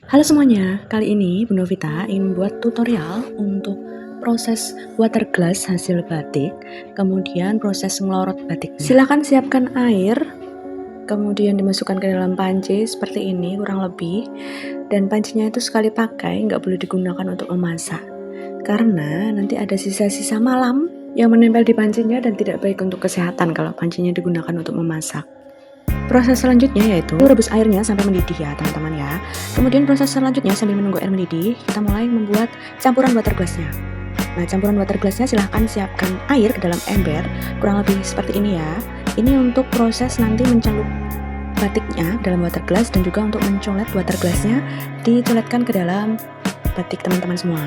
Halo semuanya, kali ini Bu Novita ingin membuat tutorial untuk proses water glass hasil batik, kemudian proses ngelorot batiknya. Silahkan siapkan air, kemudian dimasukkan ke dalam panci seperti ini kurang lebih, dan pancinya itu sekali pakai, nggak boleh digunakan untuk memasak, karena nanti ada sisa-sisa malam yang menempel di pancinya dan tidak baik untuk kesehatan kalau pancinya digunakan untuk memasak. Proses selanjutnya yaitu rebus airnya sampai mendidih ya teman-teman ya. Kemudian proses selanjutnya sambil menunggu air mendidih, kita mulai membuat campuran water glassnya. Nah, campuran water glassnya silahkan siapkan air ke dalam ember, kurang lebih seperti ini ya. Ini untuk proses nanti mencelup batiknya dalam water glass dan juga untuk mencolet water glassnya dicoletkan ke dalam batik teman-teman semua.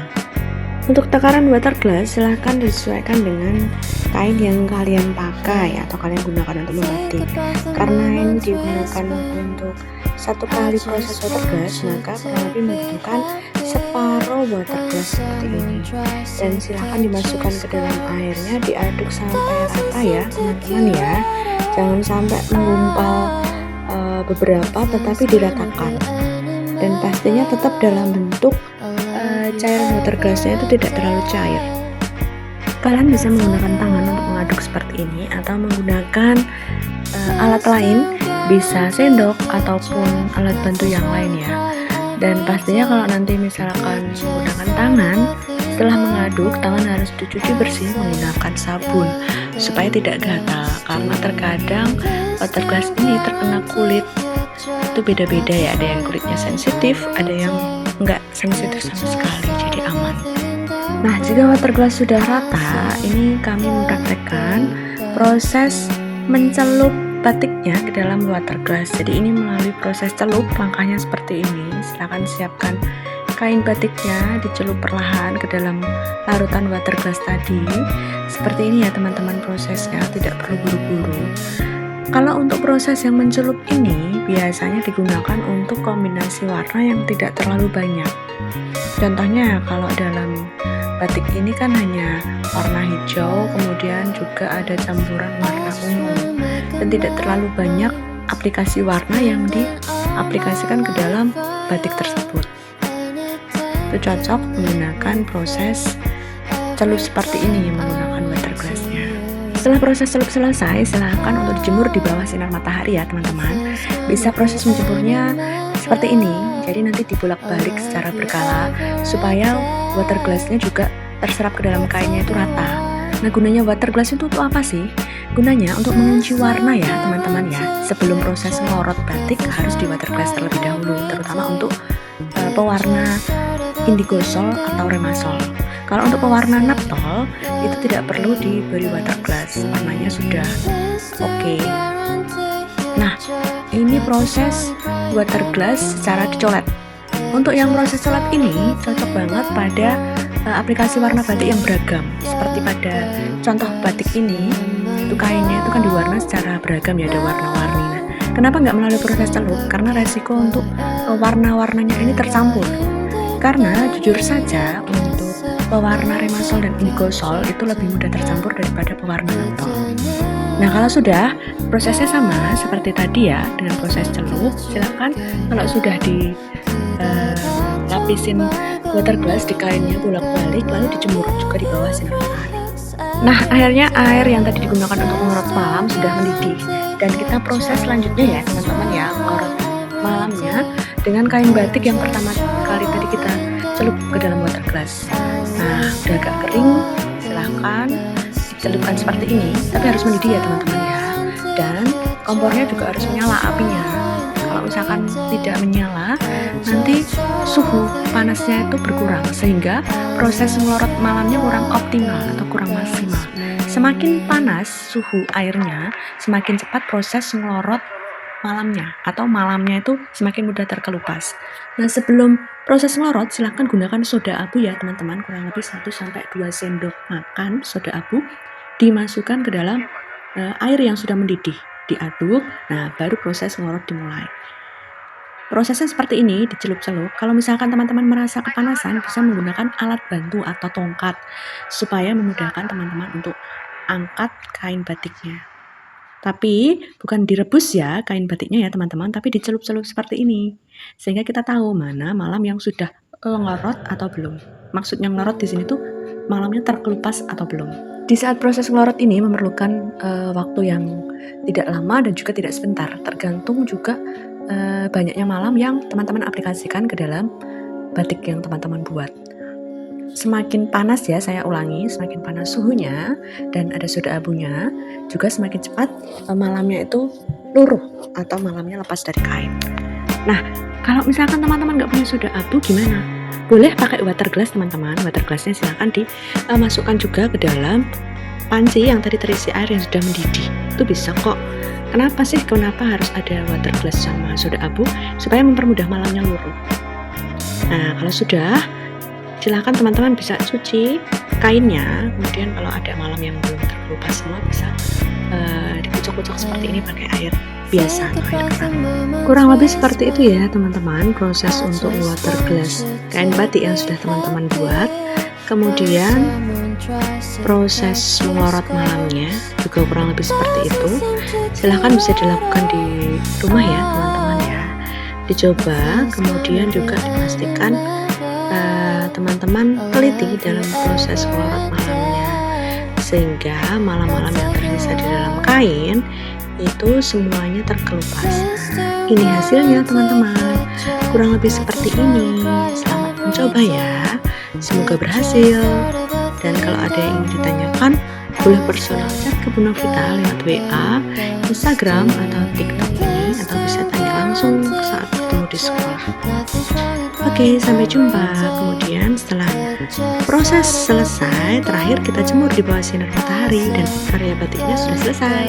Untuk takaran water glass silahkan disesuaikan dengan kain yang kalian pakai atau kalian gunakan untuk membatik. Karena ini digunakan untuk satu kali proses water glass, maka kurang lebih membutuhkan separuh water glass seperti ini. Dan silahkan dimasukkan ke dalam airnya, diaduk sampai rata ya teman-teman ya. Jangan sampai menggumpal beberapa, tetapi diratakan. Dan pastinya tetap dalam bentuk cairan water glassnya itu tidak terlalu cair. Kalian bisa menggunakan tangan untuk mengaduk seperti ini atau menggunakan alat lain, bisa sendok ataupun alat bantu yang lain ya. Dan pastinya kalau nanti misalkan menggunakan tangan, setelah mengaduk tangan harus dicuci bersih menggunakan sabun supaya tidak gatal, karena terkadang water glass ini terkena kulit itu beda-beda ya, ada yang kulitnya sensitif, ada yang enggak sensitif sama sekali, jadi aman. Nah, jika water glass sudah rata, ini kami mempraktekkan proses mencelup batiknya ke dalam water glass. Jadi ini melalui proses celup, langkahnya seperti ini. Silakan siapkan kain batiknya, dicelup perlahan ke dalam larutan water glass tadi. Seperti ini ya teman-teman prosesnya, tidak perlu buru-buru. Kalau untuk proses yang mencelup ini biasanya digunakan untuk kombinasi warna yang tidak terlalu banyak. Contohnya kalau dalam batik ini kan hanya warna hijau, kemudian juga ada campuran warna ungu, dan tidak terlalu banyak aplikasi warna yang diaplikasikan ke dalam batik tersebut. Itu cocok menggunakan proses celup seperti ini menggunakan water glassnya. Setelah proses celup selesai, silahkan untuk dijemur di bawah sinar matahari ya teman-teman. Bisa proses menjemurnya seperti ini, jadi nanti dibolak-balik secara berkala supaya water glassnya juga terserap ke dalam kainnya itu rata. Nah, gunanya water glass itu untuk apa sih? Gunanya untuk mengunci warna ya teman-teman ya. Sebelum proses melorot batik harus di water glass terlebih dahulu, terutama untuk pewarna indigo sol atau remasol. Kalau untuk pewarna naptol itu tidak perlu diberi water glass, warnanya sudah oke. Nah, ini proses water glass secara dicolet. Untuk yang proses colet ini cocok banget pada aplikasi warna batik yang beragam. Seperti pada contoh batik ini, itu kainnya itu kan diwarna secara beragam ya, ada warna-warni. Nah, kenapa nggak melalui proses celup? Karena resiko untuk warna-warnanya ini tercampur. Karena jujur saja untuk pewarna remasol dan indigo sol itu lebih mudah tercampur daripada pewarna naptol. Nah, kalau sudah prosesnya sama seperti tadi ya dengan proses celup, silakan kalau sudah lapisin water glass di kainnya bolak-balik lalu dijemur juga di bawah sinar matahari. Nah, akhirnya air yang tadi digunakan untuk mengerot malam sudah mendidih, dan kita proses selanjutnya ya teman-teman ya, mengerot malamnya dengan kain batik yang pertama kali tadi kita celup ke dalam water glass. Nah, udah agak kering, silahkan dicelupkan seperti ini, tapi harus mendidih ya teman-teman ya. Dan kompornya juga harus menyala apinya. Kalau misalkan tidak menyala, nanti suhu panasnya itu berkurang sehingga proses melorot malamnya kurang optimal atau kurang maksimal. Semakin panas suhu airnya, semakin cepat proses melorot malamnya atau malamnya itu semakin mudah terkelupas. Nah, sebelum proses melorot silahkan gunakan soda abu ya teman-teman, kurang lebih 1-2 sendok makan soda abu dimasukkan ke dalam air yang sudah mendidih, diaduk. Nah, baru proses melorot dimulai. Prosesnya seperti ini, dicelup-celup. Kalau misalkan teman-teman merasa kepanasan, bisa menggunakan alat bantu atau tongkat supaya memudahkan teman-teman untuk angkat kain batiknya. Tapi bukan direbus ya kain batiknya ya teman-teman, tapi dicelup-celup seperti ini. Sehingga kita tahu mana malam yang sudah ngelorot atau belum. Maksudnya ngelorot di sini tuh malamnya terkelupas atau belum. Di saat proses ngelorot ini memerlukan waktu yang tidak lama dan juga tidak sebentar, tergantung juga banyaknya malam yang teman-teman aplikasikan ke dalam batik yang teman-teman buat. Semakin panas ya, saya ulangi, semakin panas suhunya dan ada soda abunya, juga semakin cepat malamnya itu luruh atau malamnya lepas dari kain. Nah, kalau misalkan teman-teman nggak punya soda abu gimana? Boleh pakai water glass teman-teman. Water glassnya silahkan dimasukkan juga ke dalam panci yang tadi terisi air yang sudah mendidih. Itu bisa kok. Kenapa harus ada water glass sama soda abu? Supaya mempermudah malamnya luruh. Nah, kalau sudah, silahkan teman-teman bisa cuci kainnya. Kemudian kalau ada malam yang belum terkelupas semua bisa dikucuk-kucuk seperti ini pakai air biasa atau air keran. Kurang lebih seperti itu ya teman-teman proses untuk water glass kain batik yang sudah teman-teman buat. Kemudian proses melorot malamnya juga kurang lebih seperti itu. Silahkan bisa dilakukan di rumah ya teman-teman ya. Dicoba, kemudian juga dipastikan teman-teman teliti dalam proses melorot malamnya, sehingga malam-malam yang tersisa di dalam kain itu semuanya terkelupas. Ini hasilnya teman-teman, kurang lebih seperti ini. Selamat mencoba ya, semoga berhasil. Dan kalau ada yang ingin ditanyakan, boleh personal chat ke Bu Novita lewat WA, Instagram atau TikTok ini, atau bisa tanya langsung saat ketemu di sekolah. Oke, sampai jumpa. Kemudian setelah proses selesai, terakhir kita jemur di bawah sinar matahari dan karya batiknya sudah selesai.